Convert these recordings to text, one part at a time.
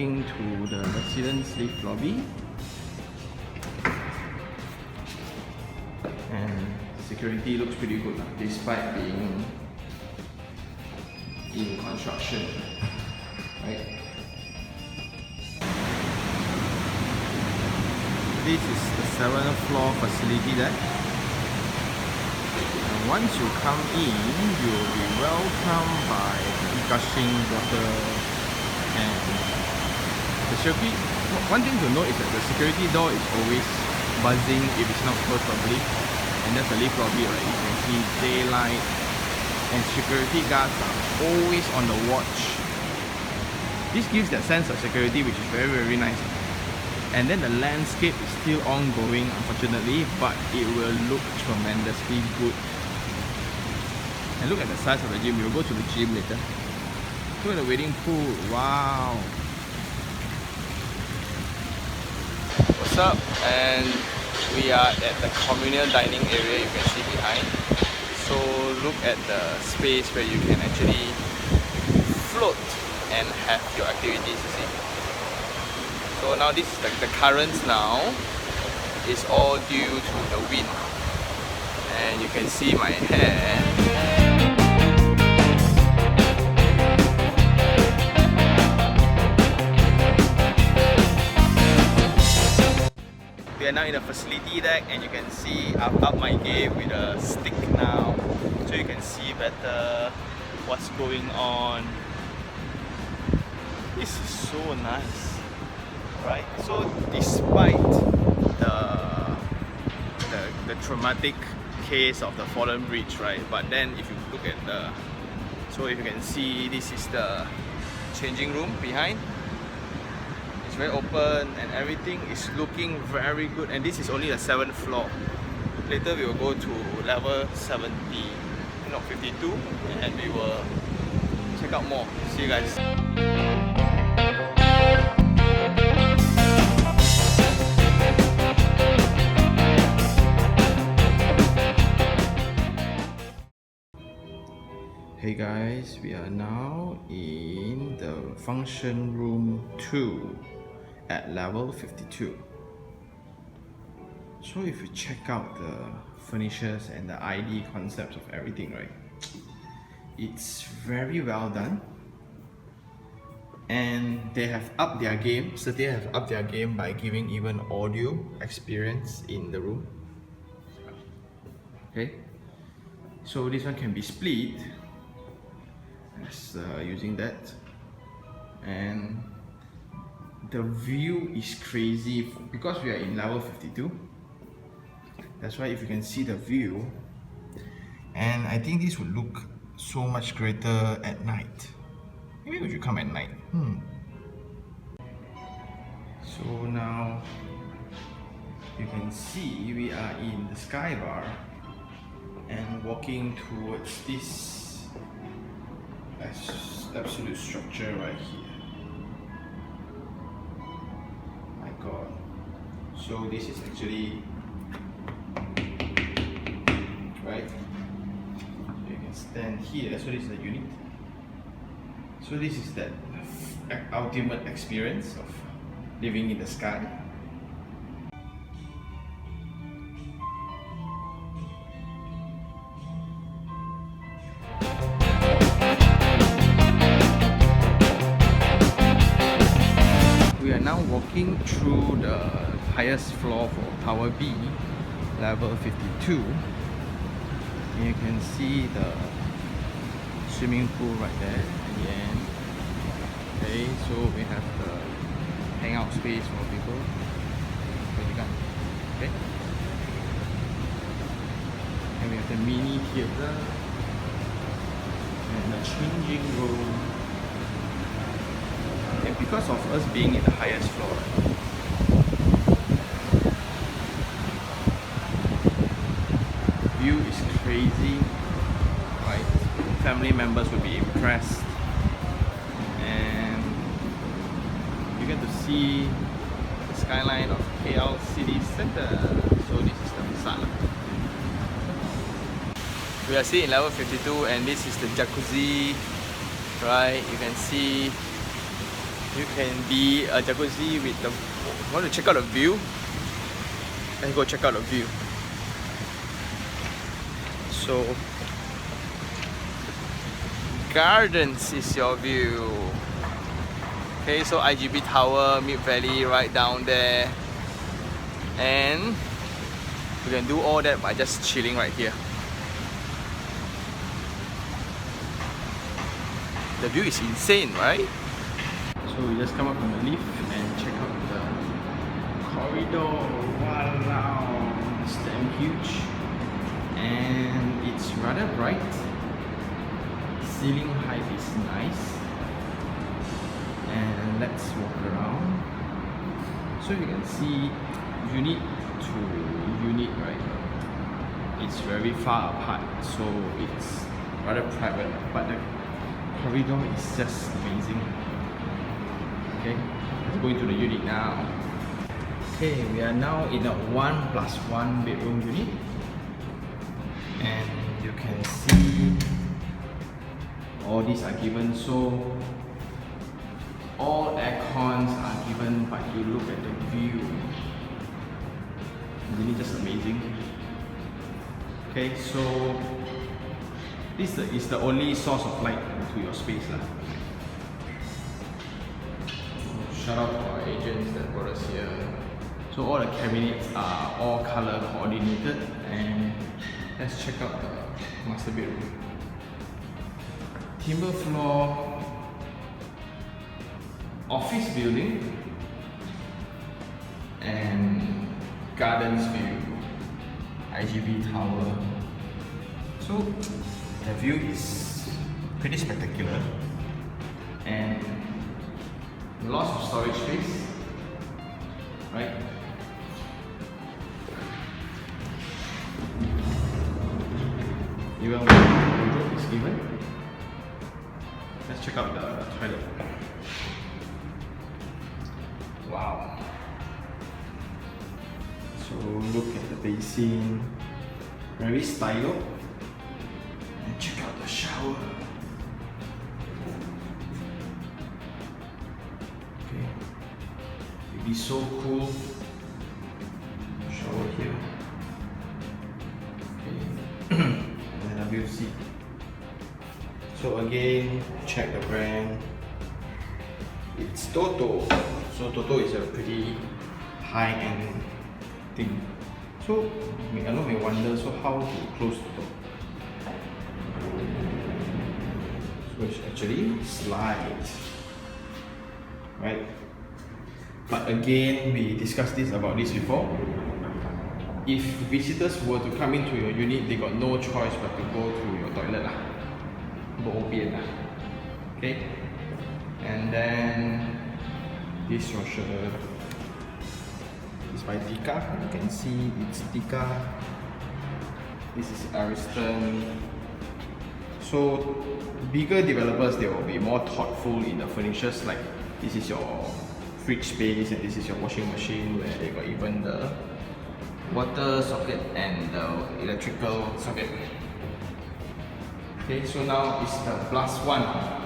walking to the residence lift lobby, and security looks pretty good despite being in construction, right? This is the 7th floor facility deck. And once you come in, you will be welcomed by gushing water and the security. One thing to note is that the security door is always buzzing if it's not closed properly. And that's the lift lobby, right? You can see daylight, and security guards are always on the watch. This gives that sense of security, which is very, very nice. And then the landscape is still ongoing, unfortunately, but it will look tremendously good. And look at the size of the gym. We'll go to the gym later. Look at the wading pool. Wow. What's up? And we are at the communal dining area you can see behind. So look at the space where you can actually float and have your activities, you see. So now this is the currents now is all due to the wind. And you can see my hand. We are now in the facility deck, and you can see I've upped my game with a stick now, so you can see better what's going on. This is so nice, right? So despite the traumatic case of the fallen bridge, right? But then if you look at so if you can see, this is the changing room behind. It's very open and everything is looking very good, and this is only the 7th floor. Later we will go to level 52, and we will check out more. See you guys. Hey guys, we are now in the function room 2 at level 52. So if you check out the furnitures and the ID concepts of everything, right, it's very well done, and they have upped their game. So they have upped their game by giving even audio experience in the room. Okay, so this one can be split as using that, and the view is crazy because we are in level 52. That's why if you can see the view, and I think this would look so much greater at night. Maybe we should come at night. So now you can see we are in the sky bar and walking towards this absolute structure right here. My god. So this is actually right. So you can stand here. So this is the unit. So this is that ultimate experience of living in the sky. We are now walking through the highest floor for Tower B, level 52. And you can see the swimming pool right there at the end. Okay, so we have the hangout space for people. Okay. And we have the mini theater and the changing room. And because of us being in the highest floor, view is crazy, right? Family members will be impressed, and you get to see the skyline of KL city center. So this is the facade. We are still in level 52, and this is the jacuzzi, right? You can see You can be a jacuzzi with the. Want to check out the view? Let's go check out the view. So, gardens is your view. Okay, so IGB Tower, Mid Valley right down there, and we can do all that by just chilling right here. The view is insane, right? So we just come up from the lift and check out the corridor. Wow, it's damn huge. And it's rather bright. Ceiling height is nice. And let's walk around. So you can see unit to unit, right? It's very far apart, so it's rather private, but the corridor is just amazing. Okay, let's go into the unit now. Okay, we are now in a 1+1 bedroom unit, and you can see all these are given. So all aircons are given, but you look at the view, really just amazing. Okay, so this is the only source of light to your space. Shout out to our agents that brought us here. So all the cabinets are all color coordinated, and let's check out the master bedroom. Timber floor, office building, and gardens view, IGB tower. So the view is pretty spectacular, and lots of storage space, right? Even wardrobe is given. Let's check out the toilet. Wow. So look at the basin, very stylo. And check out the shower. Okay, it'd be so cool. Shower here. Okay, and then WC. So again, check the brand. It's Toto. So Toto is a pretty high-end thing. So a lot may wonder, so how to close Toto? So it's actually slides, right? But again, we discussed about this before. If visitors were to come into your unit, they got no choice but to go to your toilet lah. Okay, and then this washer is by Tika. You can see it's Tika. This is Ariston. So bigger developers, they will be more thoughtful in the furnitures. Like this is your fridge space, and this is your washing machine, where they got even the water socket and the electrical socket. Okay, so now it's the +1.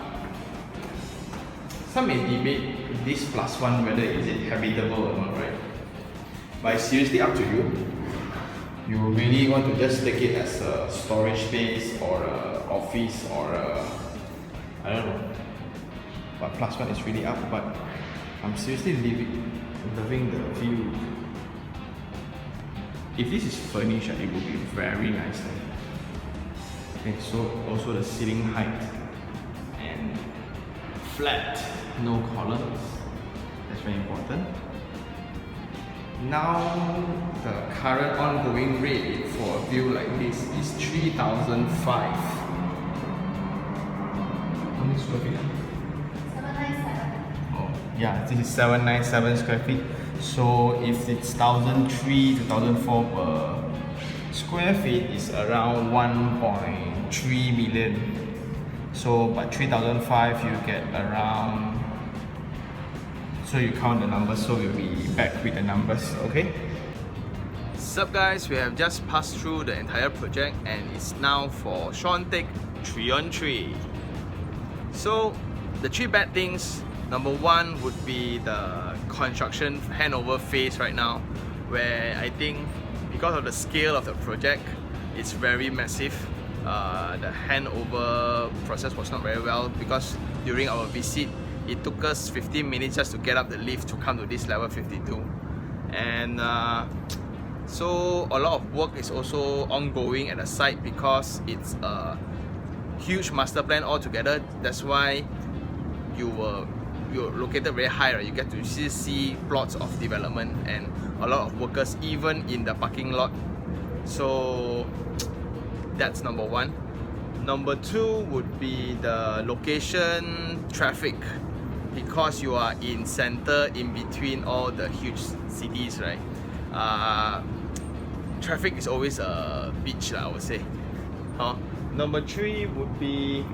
Some may debate this +1 whether is it habitable or not, right? But it's seriously up to you. You really want to just take it as a storage space or a office or a, I don't know. But +1 is really up, but I'm seriously loving the view. If this is furnished, it will be very nice. Okay, so also the ceiling height and flat, no columns. That's very important. Now the current ongoing rate for a view like this is 3,005. How many square feet? 797. Oh, yeah, this is 797 square feet. So if it's 1,003 to 1,004 per square feet, is around 1.3 million. So but 3,005 you get around, so you count the numbers, so we'll be back with the numbers, okay? Sup guys, we have just passed through the entire project and it's now for Shoutout 3 on 3. So the 3 bad things Number one would be the construction handover phase right now, where I think because of the scale of the project, it's very massive. The handover process was not very well because during our visit, it took us 15 minutes just to get up the lift to come to this level 52. And so a lot of work is also ongoing at the site because it's a huge master plan altogether. That's why you're located very high, right? You get to see plots of development and a lot of workers even in the parking lot. So that's number one. Number two would be the location traffic, because you are in center in between all the huge cities, right? Traffic is always a bitch, I would say. Number three would be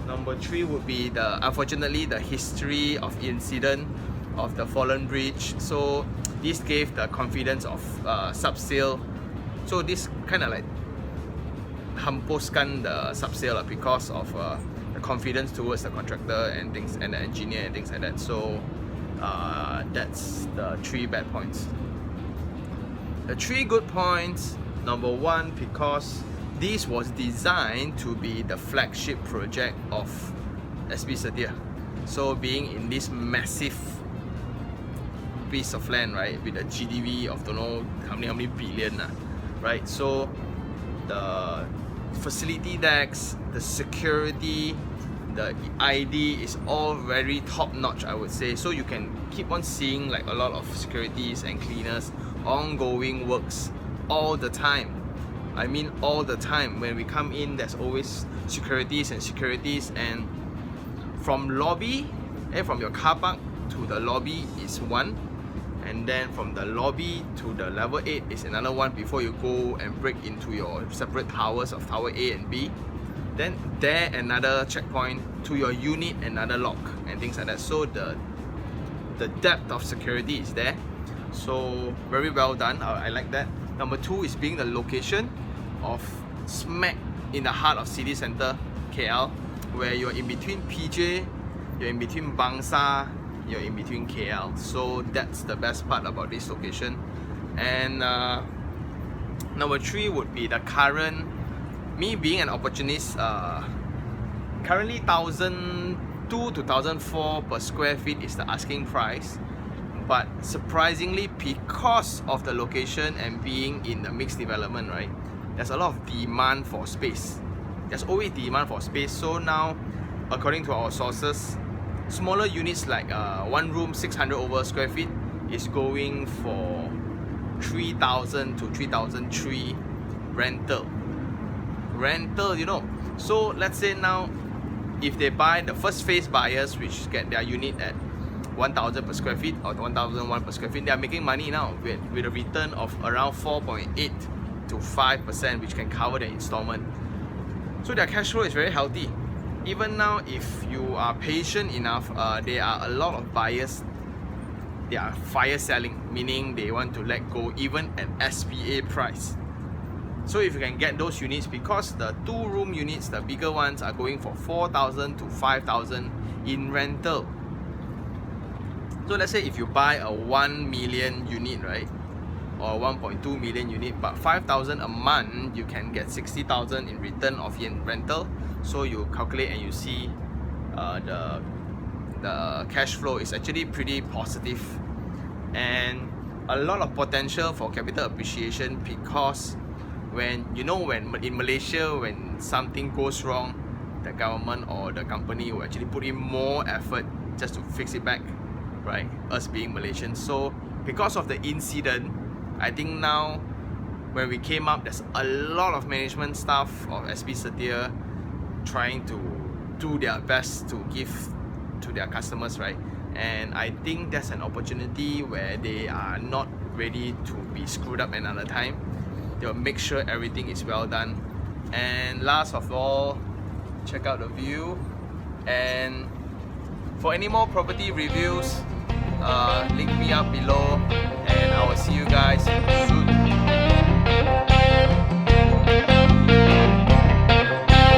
the unfortunately the history of incident of the fallen bridge. So this gave the confidence of subsale. So this kind of like hamposkan the subsale because of the confidence towards the contractor and things, and the engineer and things like that. So that's the 3 bad points. The 3 good points: number one, because this was designed to be the flagship project of SB Setia. So being in this massive piece of land, right, with a GDV of don't know how many billion, right? So the facility decks, the security, the ID is all very top notch, I would say. So you can keep on seeing like a lot of securities and cleaners, ongoing works all the time. I mean all the time. When we come in, there's always securities, and from lobby from your car park to the lobby is one, and then from the lobby to the level 8 is another one before you go and break into your separate towers of tower A and B. Then there another checkpoint, to your unit another lock, and things like that. So the depth of security is there. So very well done. I like that. Number 2 is being the location of smack in the heart of city center KL, where you're in between PJ, you're in between Bangsar, you're in between KL. So that's the best part about this location. And number 3 would be the current, me being an opportunist, currently 1,002 to 1,004 per square feet is the asking price. But surprisingly, because of the location and being in the mixed development, right, there's a lot of demand for space. There's always demand for space. So now, according to our sources, smaller units like 1 room 600 over square feet is going for 3,000 to 3,003 rental, you know. So let's say now, if they buy the first phase buyers, which get their unit at 1,000 per square feet or 1,001 per square feet, they are making money now with a return of around 4.8 to 5%, which can cover the installment. So their cash flow is very healthy. Even now, if you are patient enough, there are a lot of buyers. They are fire selling, meaning they want to let go even at SPA price. So if you can get those units, because the 2-room units, the bigger ones, are going for 4,000 to 5,000 in rental. So let's say if you buy a 1 million unit, right, or 1.2 million unit, but 5,000 a month, you can get 60,000 in return of in rental. So you calculate and you see the cash flow is actually pretty positive, and a lot of potential for capital appreciation, because when in Malaysia, when something goes wrong, the government or the company will actually put in more effort just to fix it back, right? Us being Malaysian. So because of the incident, I think now when we came up, there's a lot of management staff of SB Setia trying to do their best to give to their customers, right? And I think that's an opportunity where they are not ready to be screwed up another time. They'll make sure everything is well done. And last of all, check out the view. And for any more property reviews, link me up below.